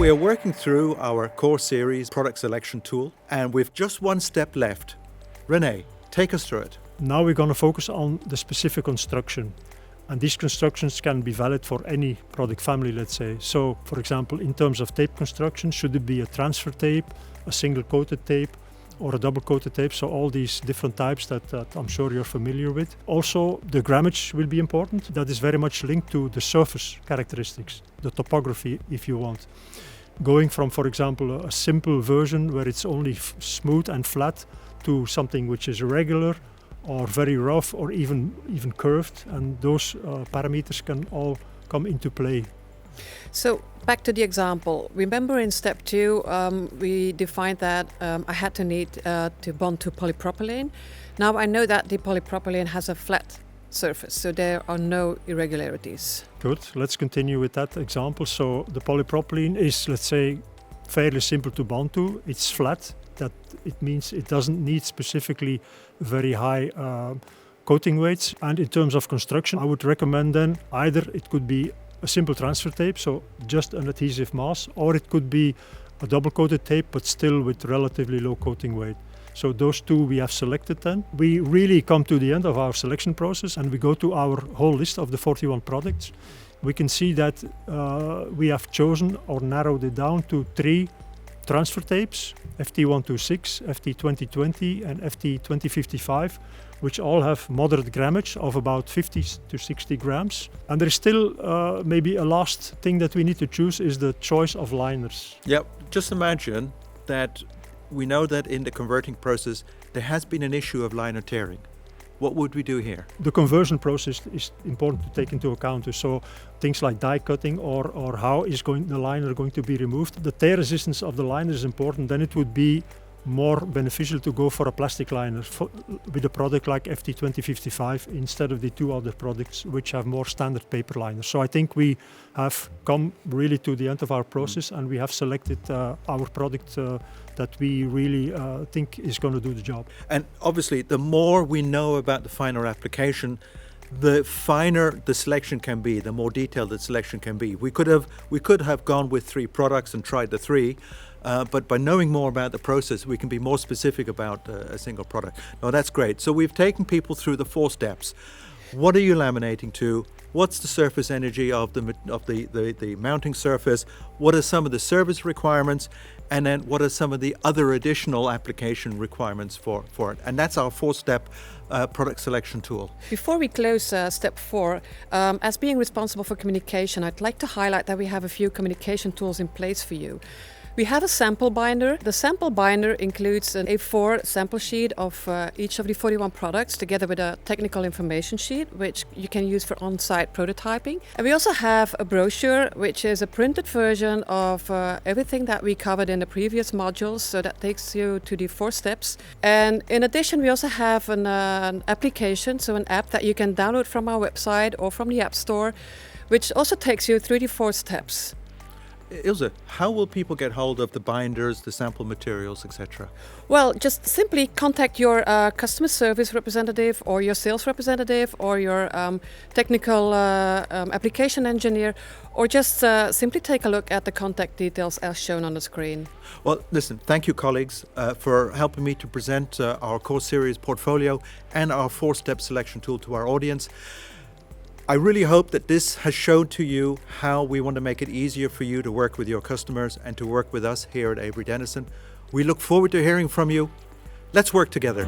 We are working through our core series product selection tool, and we've just one step left. René, take us through it. Now we're going to focus on the specific construction. And these constructions can be valid for any product family, let's say. So, for example, in terms of tape construction, should it be a transfer tape, a single coated tape, or a double coated tape? So all these different types that I'm sure you're familiar with. Also, the grammage will be important. That is very much linked to the surface characteristics, the topography, if you want. Going from, for example, a simple version where it's only smooth and flat to something which is irregular, or very rough, or even curved, and those parameters can all come into play. So back to the example. Remember in step 2 we defined that I had to need to bond to polypropylene. Now I know that the polypropylene has a flat surface, so there are no irregularities. Good, let's continue with that example. So the polypropylene is, let's say, fairly simple to bond to. It's flat. That it means it doesn't need specifically very high coating weights. And in terms of construction, I would recommend then either it could be a simple transfer tape, so just an adhesive mass, or it could be a double coated tape but still with relatively low coating weight. So those two we have selected then. We really come to the end of our selection process and we go to our whole list of the 41 products. We can see that we have chosen or narrowed it down to 3 transfer tapes, FT126, FT2020 and FT2055, which all have moderate grammage of about 50 to 60 grams. And there is still maybe a last thing that we need to choose is the choice of liners. Yeah, just imagine that we know that in the converting process there has been an issue of liner tearing. What would we do here? The conversion process is important to take into account. So things like die cutting or how is the liner going to be removed. The tear resistance of the liner is important. Then it would be more beneficial to go for a plastic liner with a product like FT2055 instead of the 2 other products which have more standard paper liners. So I think we have come really to the end of our process and we have selected our product that we really think is going to do the job. And obviously the more we know about the final application, the finer the selection can be, the more detailed the selection can be. We could have gone with 3 products and tried the 3, but by knowing more about the process, we can be more specific about a single product. Now that's great. So we've taken people through the 4 steps. What are you laminating to? What's the surface energy of the mounting surface? What are some of the service requirements? And then what are some of the other additional application requirements for it? And that's our 4-step product selection tool. Before we close step 4, as being responsible for communication, I'd like to highlight that we have a few communication tools in place for you. We have a sample binder. The sample binder includes an A4 sample sheet of each of the 41 products together with a technical information sheet which you can use for on-site prototyping. And we also have a brochure which is a printed version of everything that we covered in the previous modules, so that takes you to the 4 steps. And in addition we also have an application, so an app that you can download from our website or from the App Store, which also takes you through the 4 steps. Ilse, how will people get hold of the binders, the sample materials, etc.? Well, just simply contact your customer service representative or your sales representative or your technical application engineer, or just simply take a look at the contact details as shown on the screen. Well, listen, thank you colleagues for helping me to present our core series portfolio and our 4-step selection tool to our audience. I really hope that this has shown to you how we want to make it easier for you to work with your customers and to work with us here at Avery Dennison. We look forward to hearing from you. Let's work together.